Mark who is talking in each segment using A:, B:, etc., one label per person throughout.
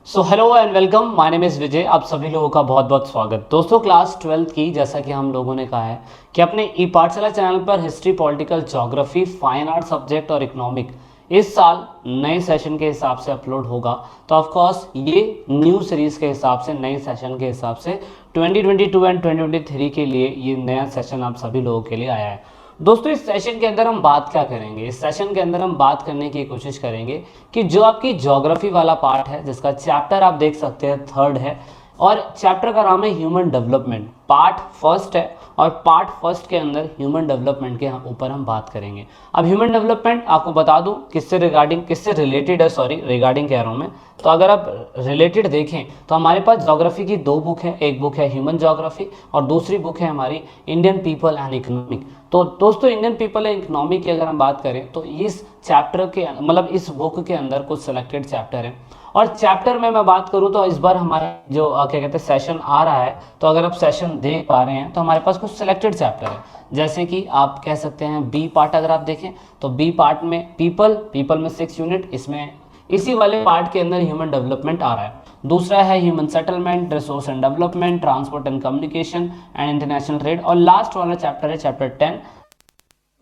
A: So hello and welcome, my name is Vijay. आप सभी लोगों का बहुत बहुत स्वागत। दोस्तों, क्लास 12th की जैसा कि हम लोगों ने कहा है कि अपने ई पाठशाला चैनल पर history, political, geography, fine art subject और इकोनॉमिक इस साल नए सेशन के हिसाब से अपलोड होगा। तो ऑफ कोर्स ये न्यू सीरीज के हिसाब से, नए सेशन के हिसाब से 2022 एंड 2023 के लिए ये नया सेशन आप सभी लोगों के लिए आया है। दोस्तों, इस सेशन के अंदर हम बात क्या करेंगे? इस सेशन के अंदर हम बात करने की कोशिश करेंगे कि जो आपकी ज्योग्राफी वाला पार्ट है, जिसका चैप्टर आप देख सकते हैं 3rd है, और चैप्टर का नाम है ह्यूमन डेवलपमेंट। पार्ट फर्स्ट है और पार्ट फर्स्ट के अंदर ह्यूमन डेवलपमेंट के ऊपर हम बात करेंगे। अब ह्यूमन डेवलपमेंट आपको बता दूं किससे रिलेटेड है, सॉरी रिगार्डिंग कह रहा हूं मैं। तो अगर आप रिलेटेड देखें तो हमारे पास ज्योग्राफी की 2 बुक है। एक बुक है ह्यूमन ज्योग्राफी और दूसरी बुक है हमारी इंडियन पीपल एंड इकोनॉमिक। तो दोस्तों, इंडियन पीपल एंड इकोनॉमिक की अगर हम बात करें तो इस चैप्टर के मतलब इस बुक के अंदर कुछ सिलेक्टेड चैप्टर है। और चैप्टर में मैं बात करूं तो इस बार हमारा जो क्या कहते हैं सेशन आ रहा है, तो अगर आप सेशन देख पा रहे हैं तो हमारे पास कुछ सिलेक्टेड चैप्टर है। जैसे कि आप कह सकते हैं बी पार्ट अगर आप देखें तो बी पार्ट में पीपल में 6 यूनिट, इसमें इसी वाले पार्ट के अंदर ह्यूमन डेवलपमेंट आ रहा है। दूसरा है human settlement, resource and development, transport and communication and international trade. और लास्ट वाला चैप्टर है chapter 10,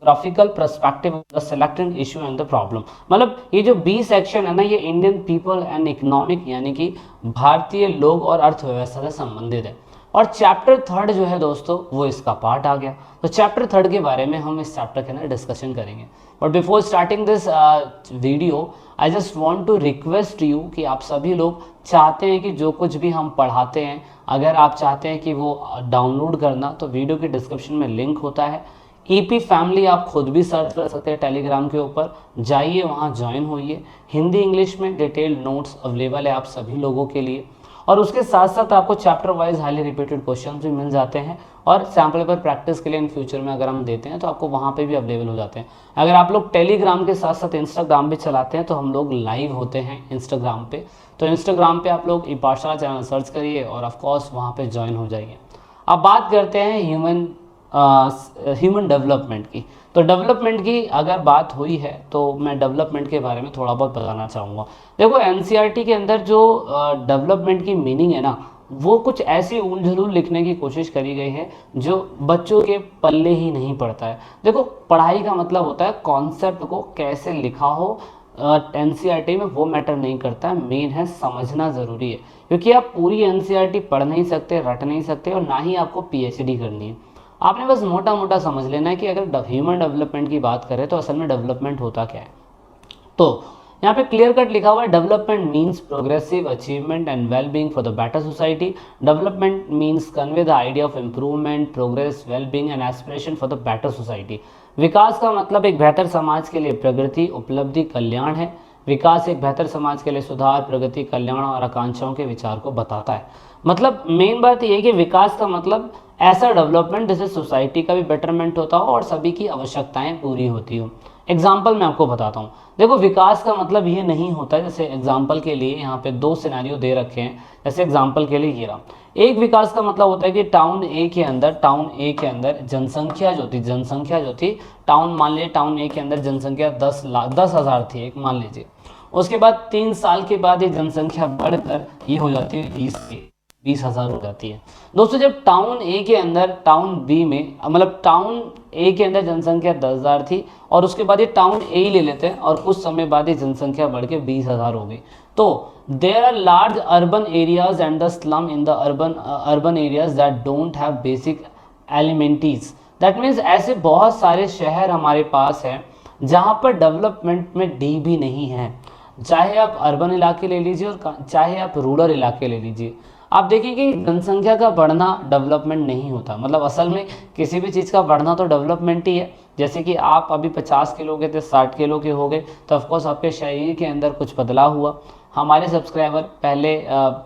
A: graphical perspective of the selected issue and the problem. मतलब ये जो बी सेक्शन है ना, ये इंडियन पीपल एंड इकोनॉमिक यानी कि भारतीय लोग और अर्थव्यवस्था से संबंधित है। और चैप्टर 3rd जो है दोस्तों, वो इसका पार्ट आ गया। तो चैप्टर 3rd के बारे में हम इस चैप्टर के अंदर डिस्कशन करेंगे। But before starting this video, I just want to request you कि आप सभी लोग चाहते हैं कि जो कुछ भी हम पढ़ाते हैं, अगर आप चाहते हैं कि वो डाउनलोड करना, तो वीडियो के डिस्क्रिप्शन में लिंक होता है। ईपी फैमिली आप खुद भी सर्च कर सकते हैं टेलीग्राम के ऊपर, जाइए वहाँ ज्वाइन होइए। हिंदी इंग्लिश में डिटेल्ड नोट्स अवेलेबल है आप सभी लोगों के लिए। और उसके साथ साथ आपको chapter wise highly repeated question भी मिल जाते हैं और सैम्पल पेपर प्रैक्टिस के लिए इन फ्यूचर में अगर हम देते हैं तो आपको वहाँ पे भी अवेलेबल हो जाते हैं। अगर आप लोग टेलीग्राम के साथ साथ इंस्टाग्राम भी चलाते हैं तो हम लोग लाइव होते हैं इंस्टाग्राम पे। तो इंस्टाग्राम पे आप लोग ई पाठशाला चैनल सर्च करिए और ऑफकोर्स वहाँ पे ज्वाइन हो जाइए। अब बात करते हैं ह्यूमन डेवलपमेंट की। तो डेवलपमेंट की अगर बात हुई है तो मैं डेवलपमेंट के बारे में थोड़ा बहुत बताना चाहूँगा। देखो, एनसीईआरटी के अंदर जो डेवलपमेंट की मीनिंग है ना, वो कुछ ऐसी उलझुल लिखने की कोशिश करी गई है जो बच्चों के पल्ले ही नहीं पड़ता है। देखो, पढ़ाई का मतलब होता है कॉन्सेप्ट को कैसे लिखा हो। एनसीईआरटी में वो मैटर नहीं करता है, मेन है समझना ज़रूरी है। क्योंकि आप पूरी एनसीईआरटी पढ़ नहीं सकते, रट नहीं सकते, और ना ही आपको पीएचडी करनी है। आपने बस मोटा मोटा समझ लेना है कि अगर ह्यूमन डेवलपमेंट की बात करें तो असल में डेवलपमेंट होता क्या है। तो यहाँ पे क्लियर कट लिखा हुआ है, development means progressive achievement and well being for the better society. Development means convey the idea of improvement, progress, well being and aspiration for the better society. विकास का मतलब एक बेहतर समाज के लिए प्रगति, उपलब्धि, कल्याण है। विकास एक बेहतर समाज के लिए सुधार, प्रगति, कल्याण और आकांक्षाओं के विचार को बताता है। मतलब मेन बात यह है कि विकास का मतलब ऐसा डेवलपमेंट जिससे सोसाइटी का भी बेटरमेंट होता हो और सभी की आवश्यकताएं पूरी होती हो। एग्जाम्पल मैं आपको बताता हूँ। देखो, विकास का मतलब ये नहीं होता, जैसे एग्जाम्पल के लिए यहाँ पे 2 सिनेरियो दे रखे हैं। जैसे एग्जाम्पल के लिए ये रहा, एक विकास का मतलब होता है कि टाउन ए के अंदर जनसंख्या जो थी टाउन, मान लीजिए टाउन ए के अंदर जनसंख्या 10,000 थी, एक मान लीजिए। उसके बाद 3 साल के बाद ये जनसंख्या बढ़कर ये हो जाती है 20,000 हो जाती है। दोस्तों, जब टाउन ए के अंदर टाउन बी में मतलब टाउन ए के अंदर जनसंख्या 10,000 थी और उसके बाद ये टाउन ए ही ले लेते हैं और कुछ समय बाद ये जनसंख्या बढ़ के 20,000 हो गई। तो there are large urban areas and the slum in the urban areas that don't have basic amenities. That means ऐसे बहुत सारे शहर हमारे पास हैं जहाँ पर डेवलपमेंट में डी भी नहीं है। चाहे आप अर्बन इलाके ले लीजिए और चाहे आप रूरल इलाके ले लीजिए, आप देखिए कि जनसंख्या का बढ़ना डेवलपमेंट नहीं होता। मतलब असल में किसी भी चीज़ का बढ़ना तो डेवलपमेंट ही है। जैसे कि आप अभी 50 किलो के थे, 60 किलो के हो गए, तो ऑफकोर्स आपके शरीर के अंदर कुछ बदलाव हुआ। हमारे सब्सक्राइबर पहले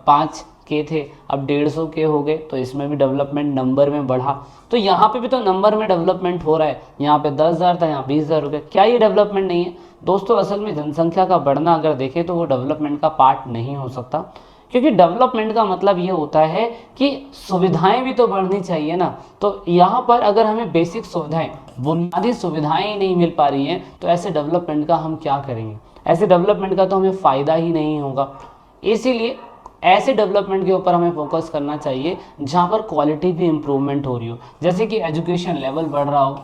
A: 5 के थे, अब 150 के हो गए, तो इसमें भी डेवलपमेंट नंबर में बढ़ा। तो यहाँ पे भी तो नंबर में डेवलपमेंट हो रहा है। यहाँ पे 10,000 था, यहाँ 20,000 हो गया। क्या ये डेवलपमेंट नहीं है? दोस्तों, असल में जनसंख्या का बढ़ना अगर देखें तो वो डेवलपमेंट का पार्ट नहीं हो सकता। क्योंकि डेवलपमेंट का मतलब ये होता है कि सुविधाएं भी तो बढ़नी चाहिए ना। तो यहाँ पर अगर हमें बेसिक सुविधाएं, बुनियादी सुविधाएं ही नहीं मिल पा रही हैं, तो ऐसे डेवलपमेंट का हम क्या करेंगे? ऐसे डेवलपमेंट का तो हमें फ़ायदा ही नहीं होगा। इसीलिए ऐसे डेवलपमेंट के ऊपर हमें फोकस करना चाहिए जहाँ पर क्वालिटी भी इम्प्रूवमेंट हो रही हो, जैसे कि एजुकेशन लेवल बढ़ रहा हो,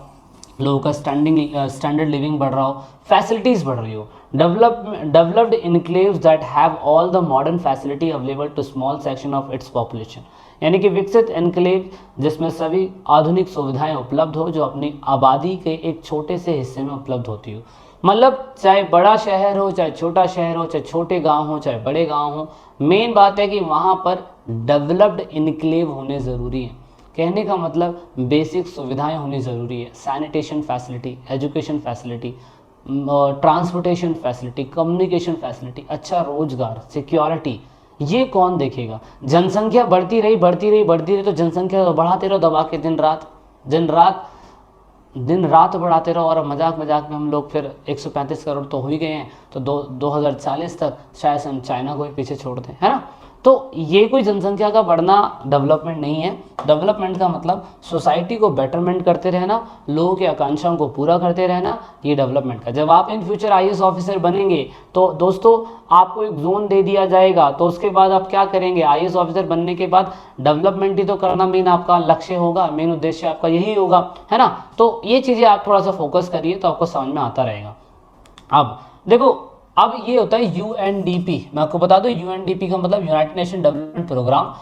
A: लोगों का स्टैंडर्ड लिविंग बढ़ रहा हो, फैसिलिटीज़ बढ़ रही हो, developed enclaves that have all the modern facility available to small section of its population, यानी कि विकसित एनक्लेव जिसमें सभी आधुनिक सुविधाएं उपलब्ध हो जो अपनी आबादी के एक छोटे से हिस्से में उपलब्ध होती हो। मतलब चाहे बड़ा शहर हो, चाहे छोटा शहर हो, चाहे छोटे गांव हो, चाहे बड़े गांव हो, मेन बात है कि वहाँ पर डेवलप्ड इनक्लेव होने ज़रूरी है। कहने का मतलब बेसिक सुविधाएं होनी ज़रूरी है, sanitation facility, education facility, transportation facility, communication facility, अच्छा रोजगार, सिक्योरिटी। ये कौन देखेगा? जनसंख्या बढ़ती रही तो जनसंख्या बढ़ाते रहो दबा के दिन रात बढ़ाते रहो, और मजाक में हम लोग फिर 135 करोड़ तो हो ही गए हैं, तो 2040 तक शायद हम चाइना को भी पीछे छोड़ दें, है ना। तो ये कोई जनसंख्या का बढ़ना डेवलपमेंट नहीं है। डेवलपमेंट का मतलब सोसाइटी को बेटरमेंट करते रहना, लोगों की आकांक्षाओं को पूरा करते रहना, ये डेवलपमेंट का। जब आप इन फ्यूचर आईएएस ऑफिसर बनेंगे तो दोस्तों आपको एक जोन दे दिया जाएगा, तो उसके बाद आप क्या करेंगे? आईएएस ऑफिसर बनने के बाद डेवलपमेंट ही तो करना मेन आपका लक्ष्य होगा, मेन उद्देश्य आपका यही होगा, है ना। तो ये चीज़ें आप थोड़ा सा फोकस करिए तो आपको समझ में आता रहेगा। अब देखो, अब ये होता है यूएनडीपी। मैं आपको बता दूं यूएनडीपी का मतलब United Nation Development Programme.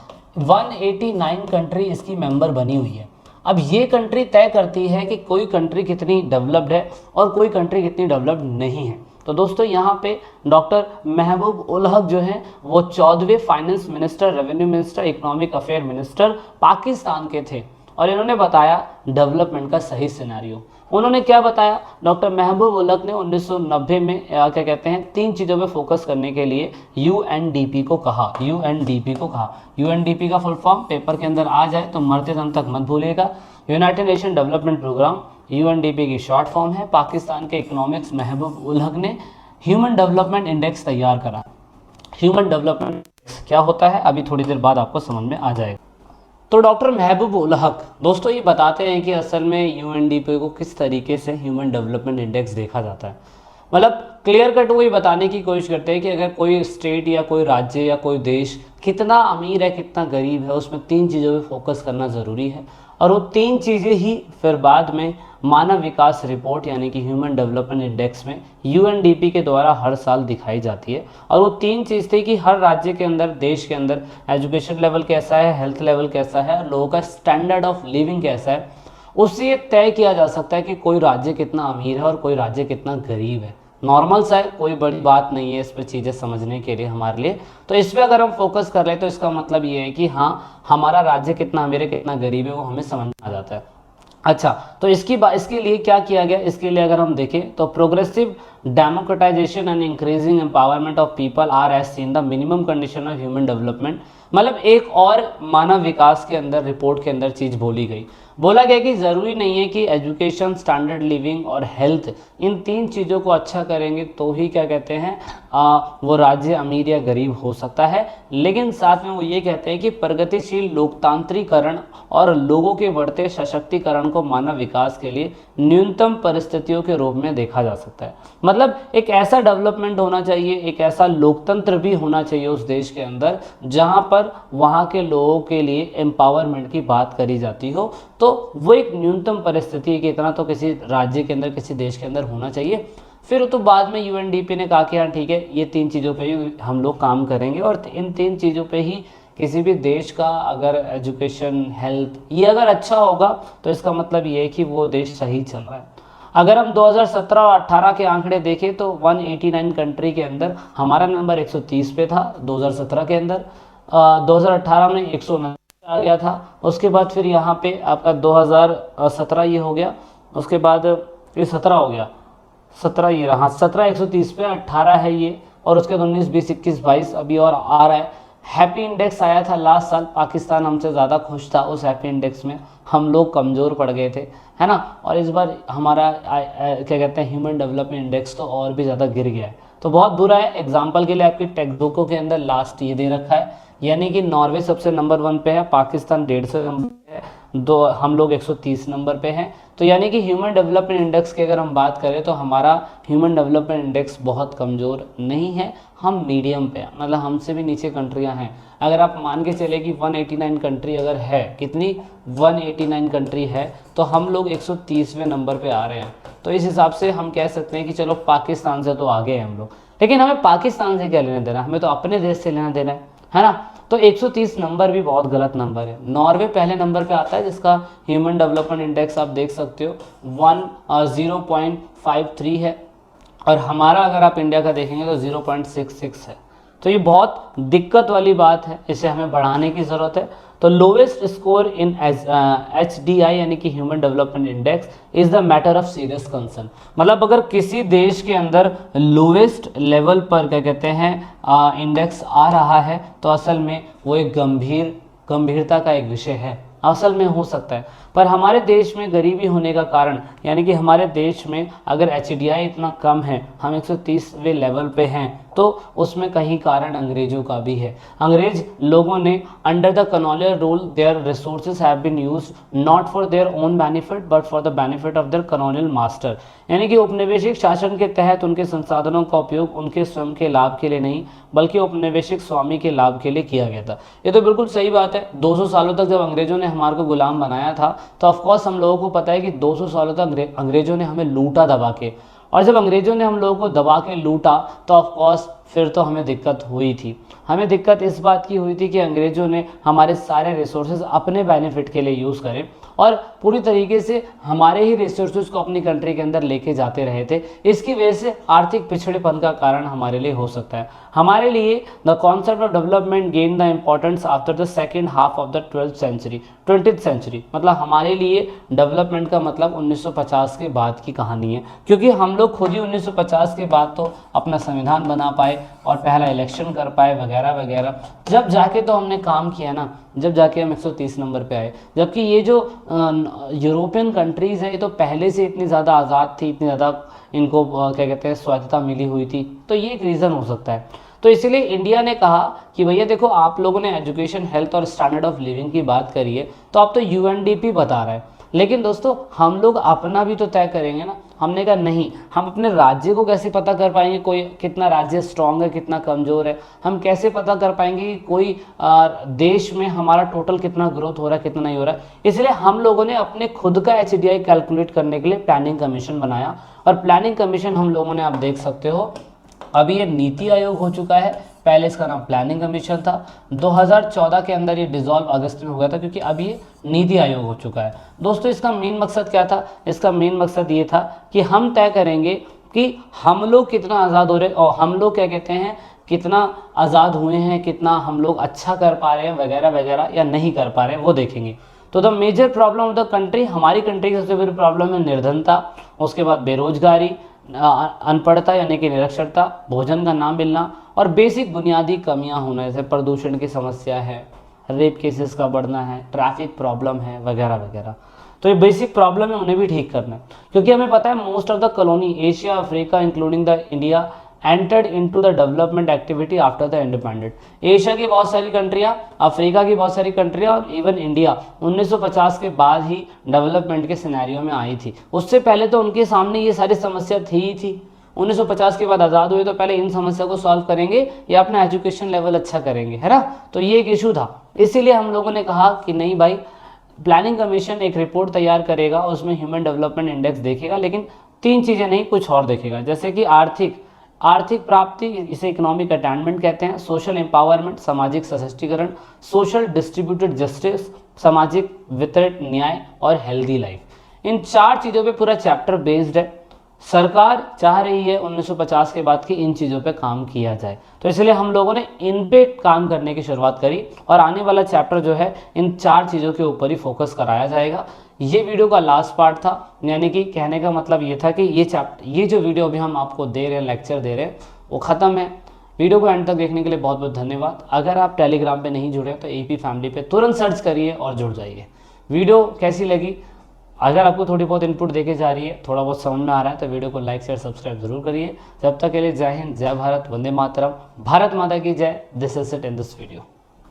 A: 189 country इसकी मेंबर बनी हुई है। अब ये कंट्री तय करती है कि कोई कंट्री कितनी डेवलप्ड है और कोई कंट्री कितनी डेवलप्ड नहीं है। तो दोस्तों यहाँ पे डॉक्टर महबूब उल हक जो है वो 14वें finance minister, revenue minister, economic affair minister Pakistan के थे, और इन्होंने बताया डेवलपमेंट का सही सिनेरियो। उन्होंने क्या बताया? डॉक्टर महबूब उल हक ने 1990 में क्या कहते हैं 3 चीज़ों पे फोकस करने के लिए यूएनडीपी को कहा। यूएनडीपी का फुल फॉर्म पेपर के अंदर आ जाए तो मरते दम तक मत भूलिएगा। United Nation Development Programme, UNDP की शॉर्ट फॉर्म है। पाकिस्तान के इकोनॉमिक्स महबूब उल हक ने ह्यूमन डेवलपमेंट इंडेक्स तैयार करा। ह्यूमन डेवलपमेंट इंडेक्स क्या होता है अभी थोड़ी देर बाद आपको समझ में आ जाएगा। तो डॉक्टर महबूब उल हक दोस्तों ये बताते हैं कि असल में यूएनडीपी को किस तरीके से ह्यूमन डेवलपमेंट इंडेक्स देखा जाता है। मतलब क्लियर कट वो ये बताने की कोशिश करते हैं कि अगर कोई स्टेट या कोई राज्य या कोई देश कितना अमीर है कितना गरीब है, उसमें 3 चीज़ों पे फोकस करना ज़रूरी है, और वो 3 चीज़ें ही फिर बाद में मानव विकास रिपोर्ट यानी कि ह्यूमन डेवलपमेंट इंडेक्स में यूएनडीपी के द्वारा हर साल दिखाई जाती है। और वो 3 चीज़ थी कि हर राज्य के अंदर, देश के अंदर एजुकेशन लेवल कैसा है, हेल्थ लेवल कैसा है, और लोगों का स्टैंडर्ड ऑफ लिविंग कैसा है। उससे ये तय किया जा सकता है कि कोई राज्य कितना अमीर है और कोई राज्य कितना गरीब है। नॉर्मल सा है, कोई बड़ी बात नहीं है इस पर चीज़ें समझने के लिए हमारे लिए। तो इस पर अगर हम फोकस कर रहे हैं तो इसका मतलब ये है कि हाँ, हमारा राज्य कितना अमीर है कितना गरीब है वो हमें समझ में आ जाता है। अच्छा, तो इसके लिए क्या किया गया? इसके लिए अगर हम देखें तो progressive democratisation and increasing empowerment of people are as seen the minimum condition of human development. मतलब एक और मानव विकास के अंदर रिपोर्ट के अंदर चीज़ बोली गई। बोला गया कि ज़रूरी नहीं है कि एजुकेशन, स्टैंडर्ड लिविंग और हेल्थ, इन 3 चीज़ों को अच्छा करेंगे तो ही क्या कहते हैं वो राज्य अमीर या गरीब हो सकता है। लेकिन साथ में वो ये कहते हैं कि प्रगतिशील लोकतांत्रिकरण और लोगों के बढ़ते सशक्तिकरण को मानव विकास के लिए न्यूनतम परिस्थितियों के रूप में देखा जा सकता है। मतलब एक ऐसा डेवलपमेंट होना चाहिए, एक ऐसा लोकतंत्र भी होना चाहिए उस देश के अंदर जहां पर वहां के लोगों के लिए एम्पावरमेंट की बात करी जाती हो। तो वो एक न्यूनतम परिस्थिति है कि इतना तो किसी राज्य के अंदर, किसी देश के अंदर होना चाहिए। फिर तो बाद में यूएनडीपी ने कहा कि हाँ ठीक है, ये 3 चीज़ों पे ही हम लोग काम करेंगे, और इन 3 चीज़ों पे ही किसी भी देश का अगर एजुकेशन, हेल्थ ये अगर अच्छा होगा तो इसका मतलब ये है कि वो देश सही चल रहा है। अगर हम 2017 और 18 के आंकड़े देखें तो 189 कंट्री के अंदर हमारा नंबर 130 पे था 2017 के अंदर। 2018 में 190 आ गया था। उसके बाद फिर यहाँ पे आपका 2017 ये हो गया, उसके बाद ये 17 हो गया, 17 ये रहा, 17 130 पे, 18 है ये, और उसके बाद 19, 20, 21, 22 अभी और आ रहा है। हैप्पी इंडेक्स आया था लास्ट साल, पाकिस्तान हमसे ज़्यादा खुश था उस हैप्पी इंडेक्स में, हम लोग कमज़ोर पड़ गए थे, है ना। और इस बार हमारा क्या कहते हैं ह्यूमन डेवलपमेंट इंडेक्स तो और भी ज़्यादा गिर गया है, तो बहुत बुरा है। एग्जाम्पल के लिए आपकी टेक्स्ट बुकों के अंदर लास्ट ये दे रखा है, यानी कि नॉर्वे सबसे नंबर 1 पे है, पाकिस्तान 150 नंबर पे है, हम लोग 130 नंबर पे हैं। तो यानी कि ह्यूमन डेवलपमेंट इंडेक्स की अगर हम बात करें तो हमारा ह्यूमन डेवलपमेंट इंडेक्स बहुत कमज़ोर नहीं है, हम मीडियम पे हैं, मतलब हमसे भी नीचे कंट्रियां हैं। अगर आप मान के चले कि 189 कंट्री अगर है, कितनी 189 कंट्री है, तो हम लोग 130वें नंबर पे आ रहे हैं। तो इस हिसाब से हम कह सकते हैं कि चलो पाकिस्तान से तो आगे हैं हम लोग, लेकिन हमें पाकिस्तान से क्या लेना देना, हमें तो अपने देश से लेना देना है ना। तो 130 नंबर भी बहुत गलत नंबर है। नॉर्वे पहले नंबर पे आता है जिसका ह्यूमन डेवलपमेंट इंडेक्स आप देख सकते हो 0.53 है, और हमारा अगर आप इंडिया का देखेंगे तो 0.66 है। तो ये बहुत दिक्कत वाली बात है, इसे हमें बढ़ाने की ज़रूरत है। तो लोवेस्ट स्कोर इन HDI यानी कि human development index is the matter of serious concern. मतलब अगर किसी देश के अंदर लोवेस्ट लेवल पर क्या कहते हैं इंडेक्स आ रहा है, तो असल में वो एक गंभीरता का एक विषय है, असल में हो सकता है। पर हमारे देश में गरीबी होने का कारण, यानी कि हमारे देश में अगर HDI इतना कम है, हम 130वें लेवल पे हैं, तो उसमें कहीं कारण अंग्रेजों का भी है। अंग्रेज लोगों ने under the colonial rule their resources have been used not for their own benefit but for the benefit of their colonial master. यानी कि उपनिवेशिक शासन के तहत उनके संसाधनों का उपयोग उनके स्वयं के लाभ के लिए नहीं, बल्कि उपनिवेशिक स्वामी के लाभ के लिए किया गया था। ये तो बिल्कुल सही बात है। 200 सालों तक जब अंग्रेजों ने हमारे को गुलाम बनाया था, तो ऑफकोर्स हम लोगों को पता है कि 200 सालों तक अंग्रेजों ने हमें लूटा दबा के, और जब अंग्रेजों ने हम लोगों को दबा के लूटा तो ऑफकोर्स फिर तो हमें दिक्कत हुई थी। हमें दिक्कत इस बात की हुई थी कि अंग्रेजों ने हमारे सारे रिसोर्सेज अपने बेनिफिट के लिए यूज़ करे और पूरी तरीके से हमारे ही रिसोर्सेज को अपनी कंट्री के अंदर लेके जाते रहे थे। इसकी वजह से आर्थिक पिछड़ेपन का कारण हमारे लिए हो सकता है। हमारे लिए the concept of development gain the importance after the second half of the 20th century. मतलब हमारे लिए डेवलपमेंट का मतलब 1950 के बाद की कहानी है, क्योंकि हम लोग खुद ही 1950 के बाद तो अपना संविधान बना पाए और पहला इलेक्शन कर पाए वगैरह वगैरह, जब जाके तो हमने काम किया ना, जब जाके हम 130 नंबर पे आए। जबकि ये जो यूरोपियन कंट्रीज़ है, ये तो पहले से इतनी ज़्यादा आज़ाद थी, इतनी ज़्यादा इनको क्या कहते हैं स्वायत्तता मिली हुई थी। तो ये एक रीज़न हो सकता है। तो इसीलिए इंडिया ने कहा कि भैया देखो, आप लोगों ने एजुकेशन, हेल्थ और स्टैंडर्ड ऑफ लिविंग की बात करी है, तो आप तो UNDP बता रहे हैं, लेकिन दोस्तों हम लोग अपना भी तो तय करेंगे ना। हमने कहा नहीं, हम अपने राज्य को कैसे पता कर पाएंगे कोई कितना राज्य स्ट्रांग है, कितना कमज़ोर है। हम कैसे पता कर पाएंगे कि कोई देश में हमारा टोटल कितना ग्रोथ हो रहा है, कितना नहीं हो रहा है। इसलिए हम लोगों ने अपने खुद का HDI कैलकुलेट करने के लिए प्लानिंग कमीशन बनाया, और प्लानिंग कमीशन हम लोगों ने, आप देख सकते हो अभी ये नीति आयोग हो चुका है, पहले इसका नाम प्लानिंग कमीशन था। 2014 के अंदर ये डिसॉल्व अगस्त में हो गया था, क्योंकि अब ये नीति आयोग हो चुका है। दोस्तों इसका मेन मकसद क्या था? इसका मेन मकसद ये था कि हम तय करेंगे कि हम लोग कितना आज़ाद हो रहे हैं, और हम लोग क्या कहते हैं कितना आज़ाद हुए हैं, कितना हम लोग अच्छा कर पा रहे हैं वगैरह वगैरह, या नहीं कर पा रहे हैं, वो देखेंगे। तो the major problem of the country, हमारी कंट्री की सबसे बड़ी प्रॉब्लम है निर्धनता, उसके बाद बेरोजगारी, अनपढ़ता यानी कि निरक्षरता, भोजन का ना मिलना, और बेसिक बुनियादी कमियां होना, जैसे प्रदूषण की समस्या है, रेप केसेस का बढ़ना है, ट्रैफिक प्रॉब्लम है वगैरह वगैरह। तो ये बेसिक प्रॉब्लम है, उन्हें भी ठीक करना है। क्योंकि हमें पता है most of the colony, Asia, Africa including the India entered into the development activity after the independent. Asia की बहुत सारी कंट्रियां, अफ्रीका की बहुत सारी कंट्रियां और इवन इंडिया 1950 के बाद ही डेवलपमेंट के सिनेरियो में आई थी। उससे पहले तो उनके सामने ये सारी समस्या थी ही थी। 1950 के बाद आज़ाद हुए तो पहले इन समस्या को सॉल्व करेंगे या अपना एजुकेशन लेवल अच्छा करेंगे, है ना। तो ये एक इशू था। इसीलिए हम लोगों ने कहा कि नहीं भाई, प्लानिंग कमीशन एक रिपोर्ट तैयार करेगा, उसमें ह्यूमन डेवलपमेंट इंडेक्स देखेगा, लेकिन 3 चीज़ें नहीं, कुछ और देखेगा। जैसे कि आर्थिक प्राप्ति, इसे इकोनॉमिक अटेनमेंट कहते हैं, सोशल एम्पावरमेंट, सामाजिक सशक्तिकरण, सोशल डिस्ट्रीब्यूटेड जस्टिस, सामाजिक वितरित न्याय, और हेल्दी लाइफ। इन 4 चीज़ों पे पूरा चैप्टर बेस्ड है। सरकार चाह रही है 1950 के बाद कि इन चीज़ों पे काम किया जाए, तो इसलिए हम लोगों ने इन पे काम करने की शुरुआत करी, और आने वाला चैप्टर जो है इन 4 चीज़ों के ऊपर ही फोकस कराया जाएगा। ये वीडियो का लास्ट पार्ट था, यानी कि कहने का मतलब ये था कि ये जो वीडियो अभी हम आपको दे रहे हैं, लेक्चर दे रहे हैं, वो ख़त्म है। वीडियो को एंड तक देखने के लिए बहुत बहुत धन्यवाद। अगर आप टेलीग्राम पे नहीं जुड़े तो AP फैमिली पे तुरंत सर्च करिए और जुड़ जाइए। वीडियो कैसी लगी? अगर आपको थोड़ी बहुत इनपुट देके जा रही है, थोड़ा बहुत समझ में आ रहा है, तो वीडियो को लाइक शेयर सब्सक्राइब जरूर करिए। जब तक के लिए जय हिंद, जय भारत, वंदे मातरम, भारत माता की जय। This is it in this video.